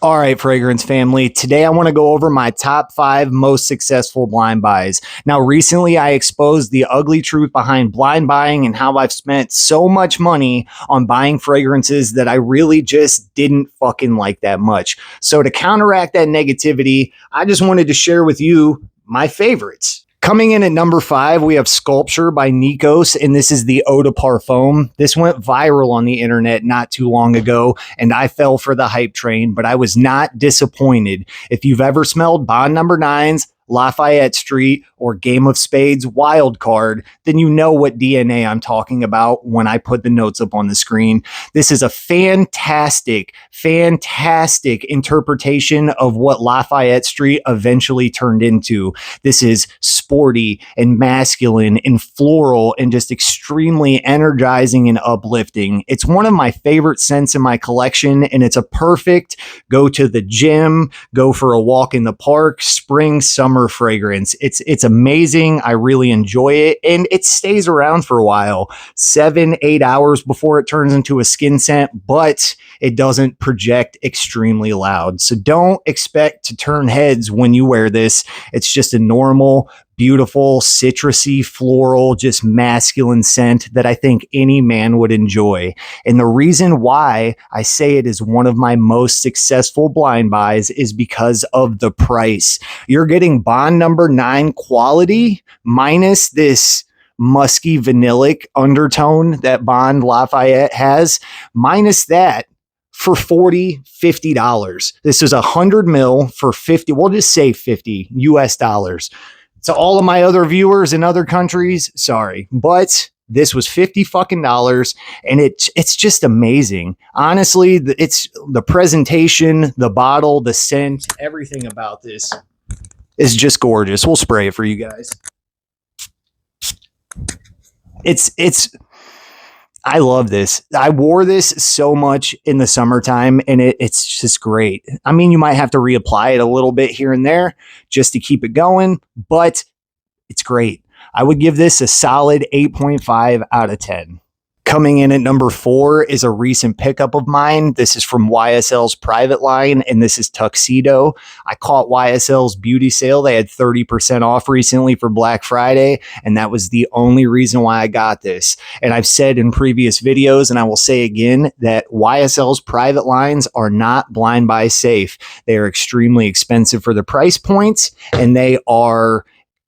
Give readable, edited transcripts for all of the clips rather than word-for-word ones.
All right, fragrance family. Today I want to go over my top 5 most successful blind buys. Now, recently I exposed the ugly truth behind blind buying and how I've spent so much money on buying fragrances that I really just didn't fucking like that much. So to counteract that negativity, I just wanted to share with you my favorites. Coming in at number 5, we have Sculpture by Nikos, and this is the Eau de Parfum. This went viral on the internet not too long ago, and I fell for the hype train, but I was not disappointed. If you've ever smelled Bond Number 9's Lafayette Street or Game of Spades Wild Card, then you know what DNA I'm talking about when I put the notes up on the screen. This is a fantastic interpretation of what Lafayette Street eventually turned into. This is sporty and masculine and floral and just extremely energizing and uplifting. It's one of my favorite scents in my collection, and it's a perfect go to the gym, go for a walk in the park, spring, summer fragrance. It's amazing. I really enjoy it, and it stays around for a while, 7-8 hours before it turns into a skin scent, but it doesn't project extremely loud. So don't expect to turn heads when you wear this. It's just a normal, beautiful, citrusy, floral, just masculine scent that I think any man would enjoy. And the reason why I say it is one of my most successful blind buys is because of the price. You're getting Bond Number 9 quality minus this musky vanillic undertone that Bond Lafayette has, minus that, for $40-50. This is 100 mil for 50. We'll just say 50 US dollars. To all of my other viewers in other countries, sorry, but this was $50 fucking dollars, and it's just amazing. Honestly, it's the presentation, the bottle, the scent, everything about this is just gorgeous. We'll spray it for you guys. I love this. I wore this so much in the summertime, and it's just great. I mean, you might have to reapply it a little bit here and there just to keep it going, but it's great. I would give this a solid 8.5 out of 10. Coming in at number 4 is a recent pickup of mine. This is from YSL's private line, and this is Tuxedo. I caught YSL's beauty sale. They had 30% off recently for Black Friday, and that was the only reason why I got this. And I've said in previous videos, and I will say again, that YSL's private lines are not blind buy safe. They are extremely expensive for the price points, and they are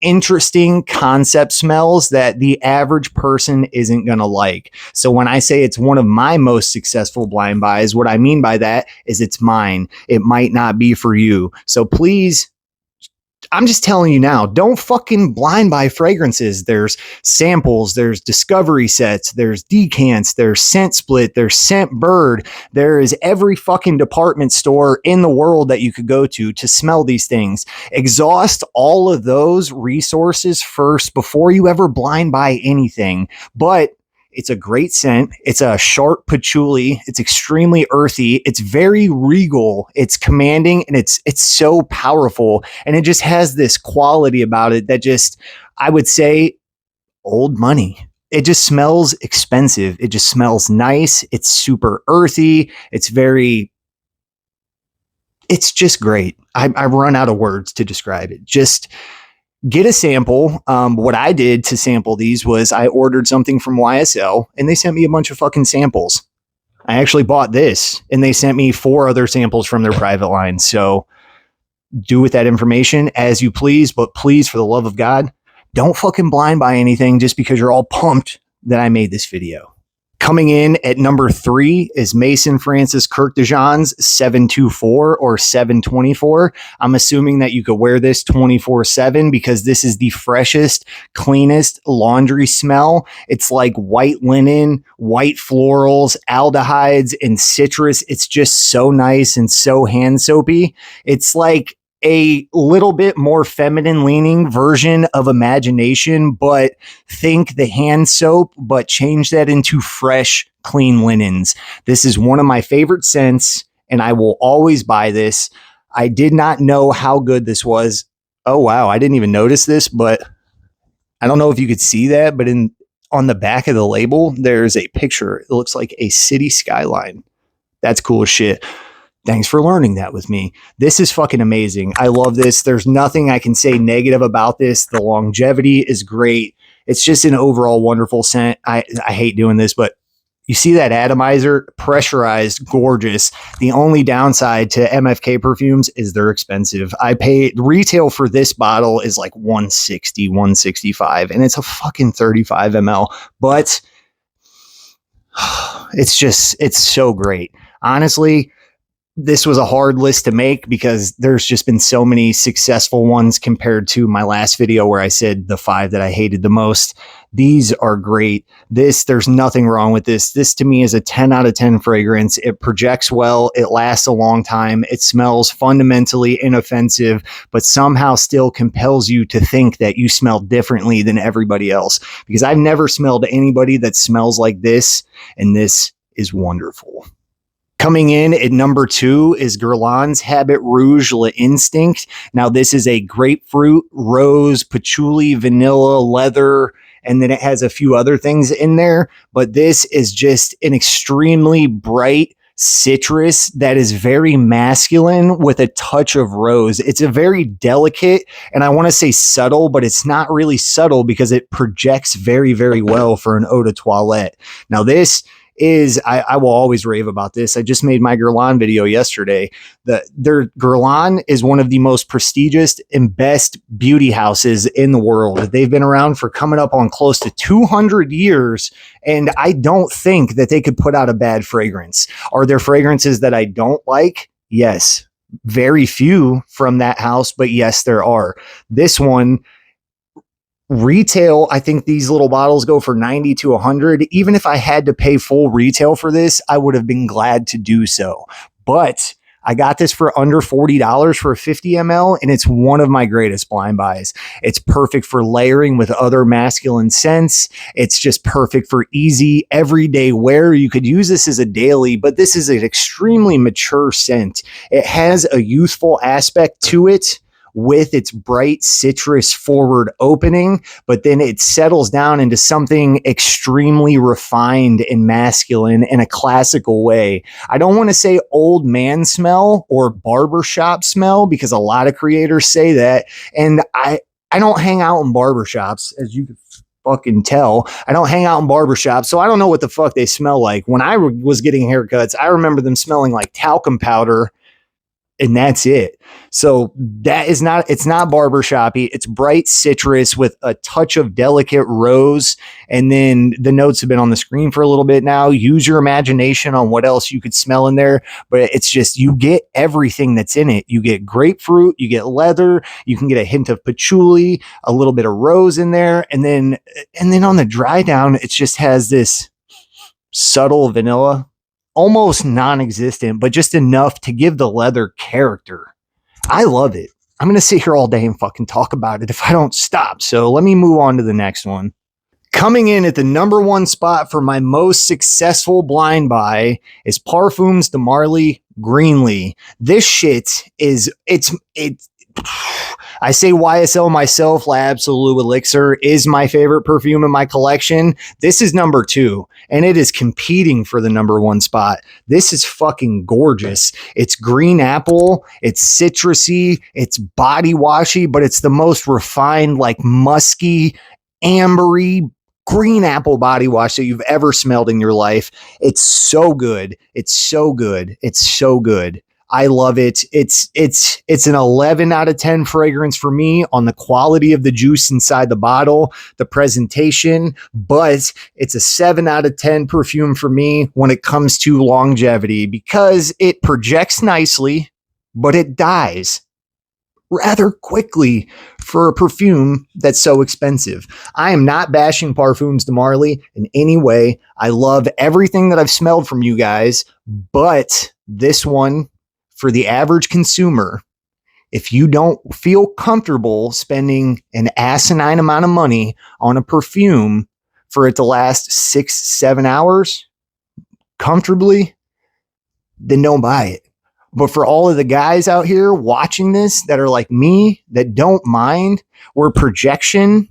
interesting concept smells that the average person isn't going to like. So when I say it's one of my most successful blind buys, what I mean by that is it's mine. It might not be for you. So please, I'm just telling you now, don't fucking blind buy fragrances. There's samples, there's discovery sets, there's decants, there's scent split, there's scent bird. There is every fucking department store in the world that you could go to smell these things. Exhaust all of those resources first before you ever blind buy anything. But it's a great scent. It's a sharp patchouli. It's extremely earthy. It's very regal. It's commanding, and it's so powerful. And it just has this quality about it that just, I would say, old money. It just smells expensive. It just smells nice. It's super earthy. It's just great. I run out of words to describe it. Just get a sample. What I did to sample these was I ordered something from YSL, and they sent me a bunch of fucking samples. I actually bought this, and they sent me 4 other samples from their private line. So do with that information as you please, but please, for the love of God, don't fucking blind buy anything just because you're all pumped that I made this video. Coming in at number 3 is Mason Francis Kirk de Jean's 724 or 724. I'm assuming that you could wear this 24/7 because this is the freshest, cleanest laundry smell. It's like white linen, white florals, aldehydes, and citrus. It's just so nice and so hand soapy. It's like a little bit more feminine leaning version of Imagination, but think the hand soap, but change that into fresh, clean linens. This is one of my favorite scents, and I will always buy this. I did not know how good this was. Oh, wow. I didn't even notice this, but I don't know if you could see that, but on the back of the label, there's a picture. It looks like a city skyline. That's cool as shit. Thanks for learning that with me. This is fucking amazing. I love this. There's nothing I can say negative about this. The longevity is great. It's just an overall wonderful scent. I hate doing this, but you see that atomizer? Pressurized, gorgeous. The only downside to MFK perfumes is they're expensive. I pay retail for this bottle is like 160, 165, and it's a fucking 35 ml. But it's so great. Honestly, this was a hard list to make because there's just been so many successful ones compared to my last video where I said the 5 that I hated the most. These are great. There's nothing wrong with this. This to me is a 10 out of 10 fragrance. It projects well. It lasts a long time. It smells fundamentally inoffensive, but somehow still compels you to think that you smell differently than everybody else, because I've never smelled anybody that smells like this, and this is wonderful. Coming in at number 2 is Guerlain's Habit Rouge Le Instinct. Now, this is a grapefruit, rose, patchouli, vanilla, leather, and then it has a few other things in there. But this is just an extremely bright citrus that is very masculine with a touch of rose. It's a very delicate, and I want to say subtle, but it's not really subtle because it projects very, very well for an eau de toilette. Now, this is, I will always rave about this. I just made my Guerlain video yesterday. Their Guerlain is one of the most prestigious and best beauty houses in the world. They've been around for coming up on close to 200 years, and I don't think that they could put out a bad fragrance. Are there fragrances that I don't like? Yes. Very few from that house, but yes, there are. This one, retail, I think these little bottles go for 90 to 100. Even if I had to pay full retail for this, I would have been glad to do so. But I got this for under $40 for a 50 ml, and it's one of my greatest blind buys. It's perfect for layering with other masculine scents. It's just perfect for easy everyday wear. You could use this as a daily, but this is an extremely mature scent. It has a youthful aspect to it with its bright citrus forward opening, but then it settles down into something extremely refined and masculine in a classical way. I don't want to say old man smell or barbershop smell, because a lot of creators say that, and I don't hang out in barbershops, as you can fucking tell. I don't hang out in barbershops, so I don't know what the fuck they smell like. When I was getting haircuts, I remember them smelling like talcum powder, and that's it. So that is not, it's not barbershoppy. It's bright citrus with a touch of delicate rose. And then the notes have been on the screen for a little bit now. Use your imagination on what else you could smell in there. But it's just, you get everything that's in it. You get grapefruit, you get leather, you can get a hint of patchouli, a little bit of rose in there. And then on the dry down, it just has this subtle vanilla, almost non-existent, but just enough to give the leather character. I love it. I'm going to sit here all day and fucking talk about it if I don't stop. So let me move on to the next one. Coming in at the number 1 spot for my most successful blind buy is Parfums de Marly Greenly. This shit is, I say YSL myself, La Absolute Elixir is my favorite perfume in my collection. This is number 2, and it is competing for the number 1 spot. This is fucking gorgeous. It's green apple, it's citrusy, it's body washy, but it's the most refined, like musky, ambery, green apple body wash that you've ever smelled in your life. It's so good. It's so good. It's so good. I love it. It's an 11 out of 10 fragrance for me on the quality of the juice inside the bottle, the presentation, but it's a 7 out of 10 perfume for me when it comes to longevity, because it projects nicely, but it dies rather quickly for a perfume that's so expensive. I am not bashing Parfums de Marly in any way. I love everything that I've smelled from you guys, but this one, for the average consumer, if you don't feel comfortable spending an asinine amount of money on a perfume for it to last 6-7 hours comfortably, then don't buy it. But for all of the guys out here watching this that are like me, that don't mind, where projection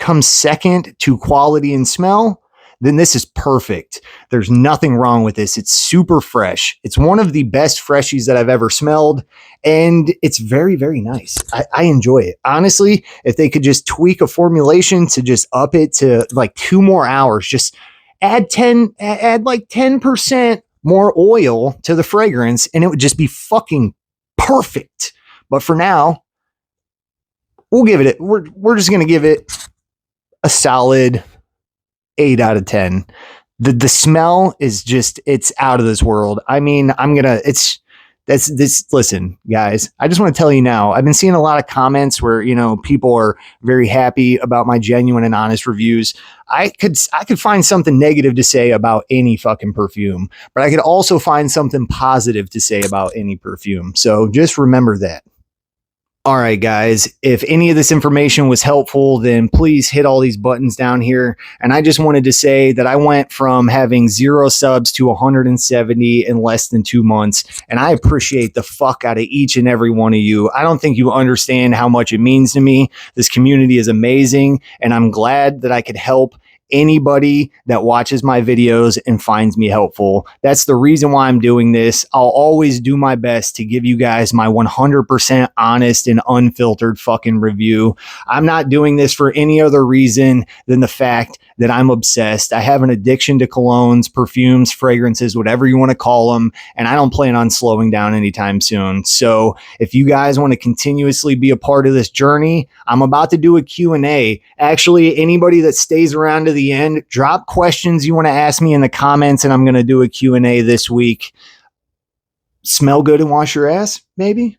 comes second to quality and smell, then this is perfect. There's nothing wrong with this. It's super fresh. It's one of the best freshies that I've ever smelled, and it's very, very nice. I enjoy it. Honestly, if they could just tweak a formulation to just up it to like 2 more hours, just add like 10% more oil to the fragrance, and it would just be fucking perfect. But for now, we're just going to give it a solid 8 out of 10. The smell is just, it's out of this world. I mean, listen, guys, I just want to tell you now, I've been seeing a lot of comments where, people are very happy about my genuine and honest reviews. I could find something negative to say about any fucking perfume, but I could also find something positive to say about any perfume. So just remember that. All right, guys, if any of this information was helpful, then please hit all these buttons down here. And I just wanted to say that I went from having 0 subs to 170 in less than 2 months. And I appreciate the fuck out of each and every one of you. I don't think you understand how much it means to me. This community is amazing. And I'm glad that I could help anybody that watches my videos and finds me helpful. That's the reason why I'm doing this. I'll always do my best to give you guys my 100% honest and unfiltered fucking review. I'm not doing this for any other reason than the fact that I'm obsessed. I have an addiction to colognes, perfumes, fragrances, whatever you want to call them, and I don't plan on slowing down anytime soon. So if you guys want to continuously be a part of this journey, I'm about to do a Q&A. Actually, anybody that stays around to the end, drop questions you want to ask me in the comments, and I'm going to do a Q&A this week. Smell good and wash your ass, maybe?